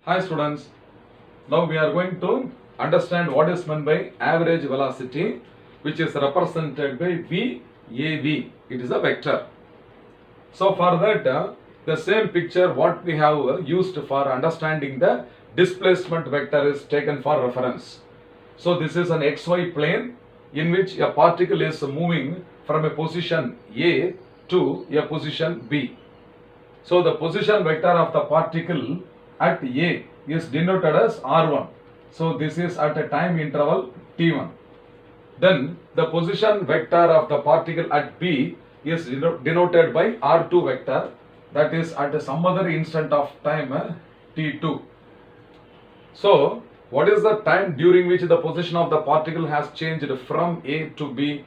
Hi students, now we are going to understand what is meant by average velocity, which is represented by VAV. It is a vector. So for that, the same picture what we have used for understanding the displacement vector is taken for reference. So this is an XY plane in which a particle is moving from a position A to a position B. So the position vector of the particle at A is denoted as R1. So this is at a time interval T1. Then the position vector of the particle at B is denoted by R2 vector, that is at some other instant of time T2. So what is the time during which the position of the particle has changed from A to B?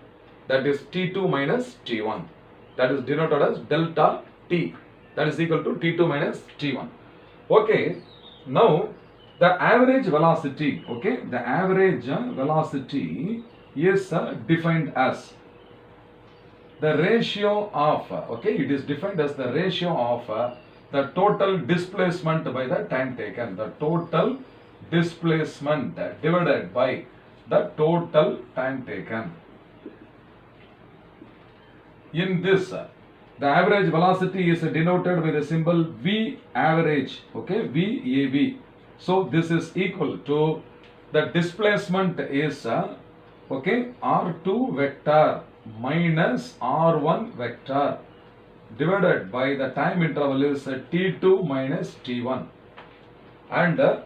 That is T2 minus T1. That is denoted as delta T. That is equal to T2 minus T1. Okay, now the average velocity, the average velocity is defined as the ratio of, it is defined as the ratio of the total displacement by the time taken. The total displacement divided by the total time taken. In this, the average velocity is denoted by the symbol V average, VAV. So this is equal to the displacement is R2 vector minus R1 vector divided by the time interval is T2 minus T1. And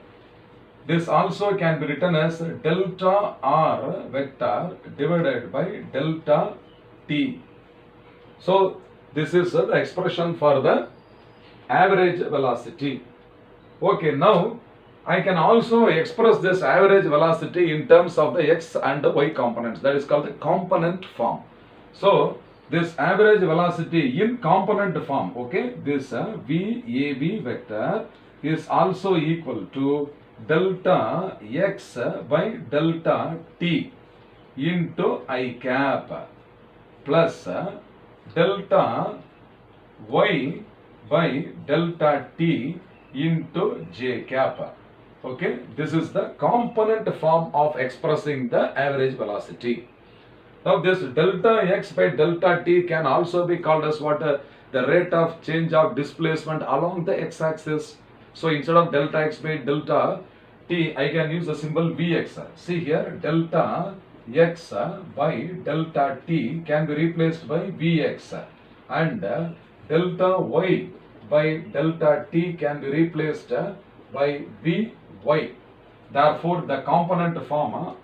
this also can be written as delta R vector divided by delta T. So this is the expression for the average velocity. Okay, now I can also express this average velocity in terms of the x and the y components. That is called the component form. So this average velocity in component form, this VAV vector is also equal to delta x by delta t into I cap plus delta y by delta t into j cap. This is the component form of expressing the average velocity. Now this delta x by delta t can also be called as what? The rate of change of displacement along the x-axis. So instead of delta x by delta t, I can use the symbol Vx. See here, delta x by delta t can be replaced by Vx, and delta y by delta t can be replaced by Vy. Therefore, the component form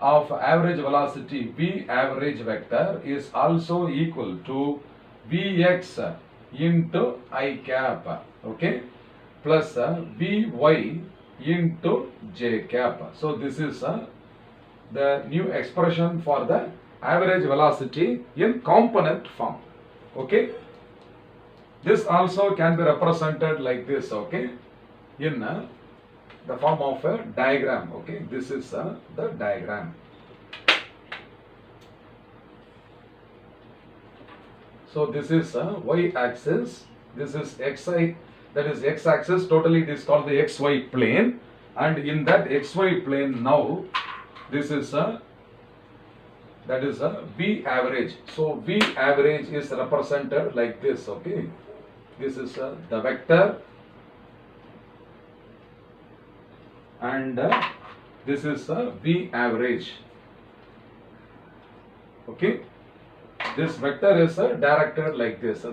of average velocity V average vector is also equal to Vx into I cap, plus Vy into j cap. So this is the new expression for the average velocity in component form. This also can be represented like this, in the form of a diagram. This is the diagram. So this is y axis, this is xi, that is x axis. Totally it is called the xy plane, and in that xy plane now this is that is V average. So V average is represented like this. This is the vector, and this is V average. This vector is directed like this.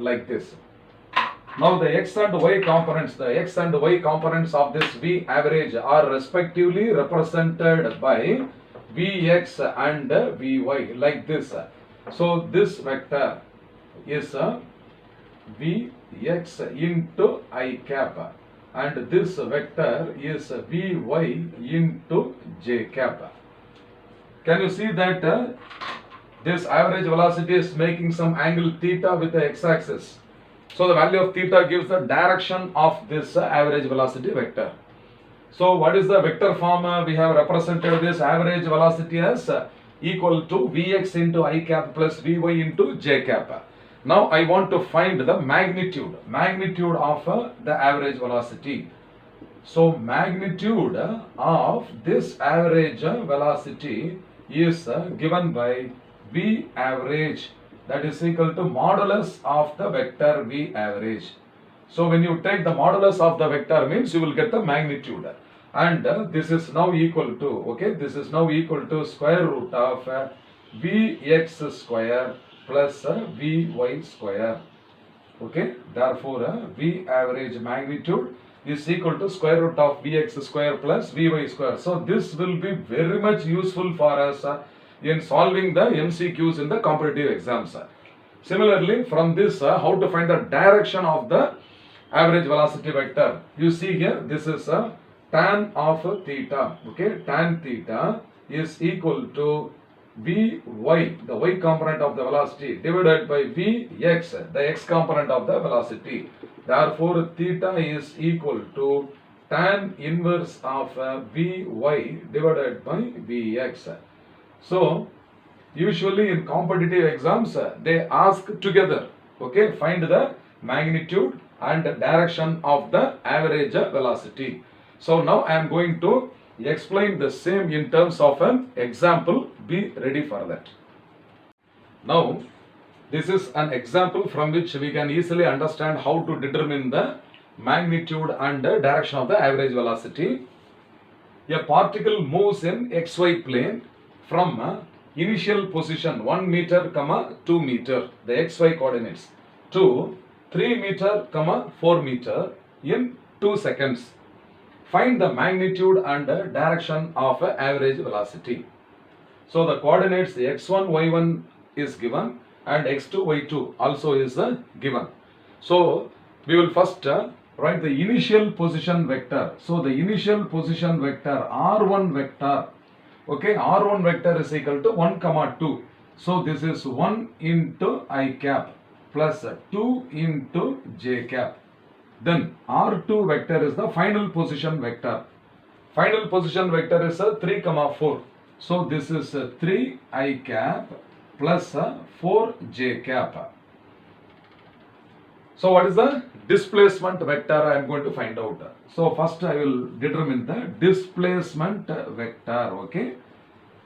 Now the x and y components, of this V average are respectively represented by Vx and Vy like this. So this vector is Vx into I cap, and this vector is Vy into j cap. Can you see that this average velocity is making some angle theta with the x-axis? So the value of theta gives the direction of this average velocity vector. So what is the vector form? We have represented this average velocity as equal to Vx into I cap plus Vy into j cap. Now I want to find the magnitude of the average velocity. So magnitude of this average velocity is given by V average, that is equal to modulus of the vector V average. So when you take the modulus of the vector means you will get the magnitude, and this is now equal to, okay, this is now equal to square root of Vx square plus Vy square. Okay, therefore V average magnitude is equal to square root of Vx square plus Vy square. So this will be very much useful for us in solving the MCQs in the competitive exams. Similarly, from this, how to find the direction of the average velocity vector. You see here, this is tan of theta. Okay, tan theta is equal to Vy, the y component of the velocity, divided by Vx, the x component of the velocity. Therefore, theta is equal to tan inverse of Vy divided by Vx. So, usually in competitive exams, they ask together, okay, find the magnitude and direction of the average velocity. So, now I am going to explain the same in terms of an example. Be ready for that. Now, this is an example from which we can easily understand how to determine the magnitude and the direction of the average velocity. A particle moves in xy plane from initial position 1 meter, 2 meter, the xy coordinates, to 3 meter, 4 meter in 2 seconds. Find the magnitude and the direction of average velocity. So the coordinates x1, y1 is given and x2, y2 also is given. So we will first write the initial position vector. So the initial position vector r1 vector, okay, r1 vector is equal to 1, 2. So this is 1 into I cap plus 2 into j cap. Then R2 vector is the final position vector. Final position vector is 3, 4. So this is 3 I cap plus 4 j cap. So what is the displacement vector I am going to find out? So first I will determine the displacement vector, okay.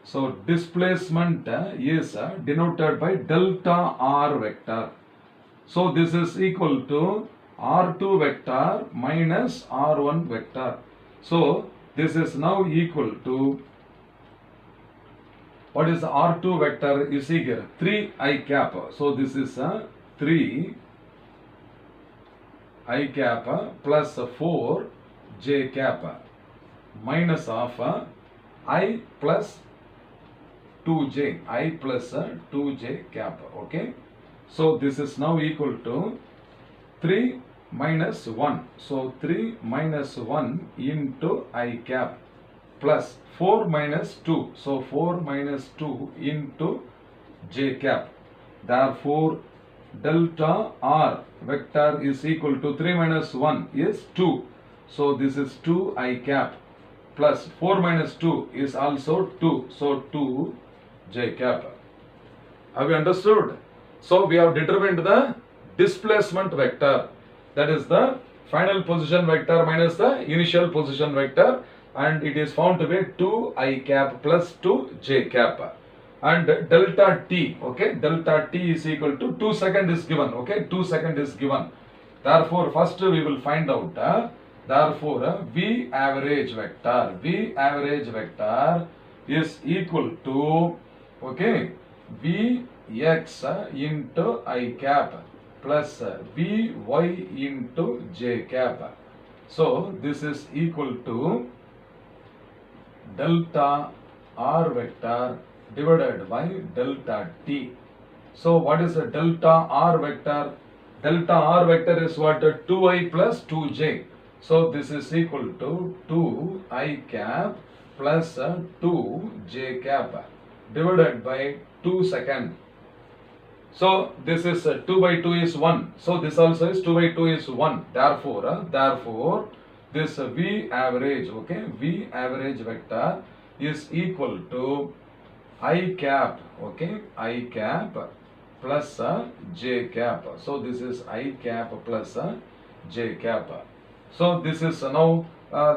So displacement is denoted by delta R vector. So this is equal to R2 vector minus R1 vector. So this is now equal to, what is the R2 vector? You see here 3 I cap. So this is 3 I cap plus 4 j cap minus of I plus 2j, I plus 2j cap. Okay. So this is now equal to 3 minus 1. So 3 minus 1 into I cap plus 4 minus 2. So 4 minus 2 into j cap. Therefore, delta R vector is equal to 3 minus 1 is 2. So this is 2 I cap plus 4 minus 2 is also 2. So 2 j cap. Have you understood? So we have determined the displacement vector, that is the final position vector minus the initial position vector, and it is found to be 2 I cap plus 2 j cap. And delta t, okay, delta t is equal to 2 second is given, okay, 2 second is given. Therefore first we will find out, therefore V average vector is equal to, okay, Vx into I cap plus Vy into j cap. So this is equal to delta R vector divided by delta t. So what is a delta R vector? Delta R vector is what? 2i plus 2j. So this is equal to 2i cap plus 2j cap divided by 2 second. So this is 2 by 2 is 1. So this also is 2 by 2 is 1. Therefore this V average, okay, V average vector is equal to I cap, okay, I cap plus j cap. So this is I cap plus j cap. So this is now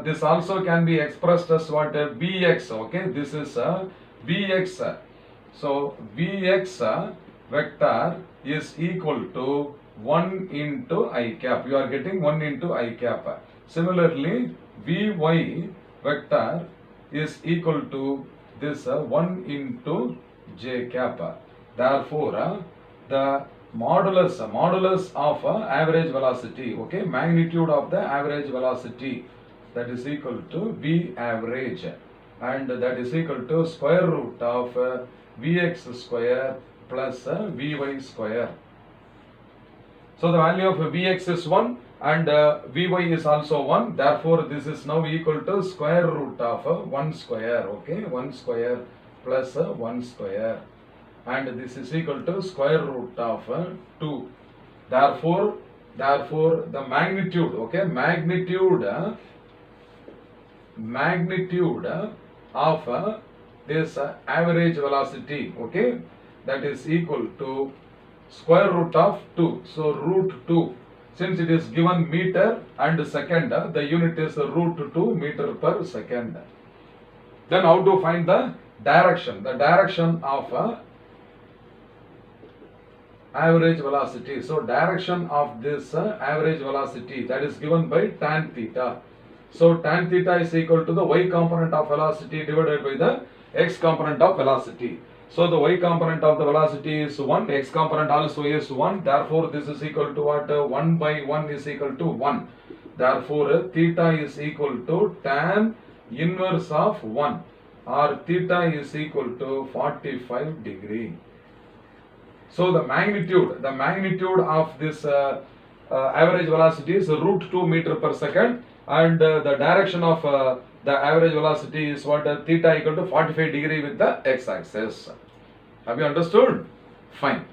this also can be expressed as what? Vx, okay? This is Vx. So Vx vector is equal to 1 into I cap. You are getting 1 into I cap. Similarly, Vy vector is equal to this 1 into j cap. Therefore, the modulus of average velocity, okay, magnitude of the average velocity, that is equal to V average, and that is equal to square root of Vx square plus Vy square. So the value of Vx is 1 and Vy is also 1. Therefore, this is now equal to square root of 1 square, okay, 1 square plus 1 square, and this is equal to square root of 2. Therefore, the magnitude, okay, magnitude of this average velocity, okay, that is equal to square root of 2. So root 2, since it is given meter and second, the unit is root 2 meter per second. Then how to find the direction? The direction of average velocity. So direction of this average velocity, that is given by tan theta. So tan theta is equal to the y component of velocity divided by the x component of velocity. So the y component of the velocity is 1, x component also is 1. Therefore, this is equal to what? 1 by 1 is equal to 1. Therefore, theta is equal to tan inverse of 1, or theta is equal to 45 degree. So the magnitude of this average velocity is root 2 meter per second, and the direction of the average velocity is what? Theta equal to 45 degree with the x-axis. Have you understood? Fine.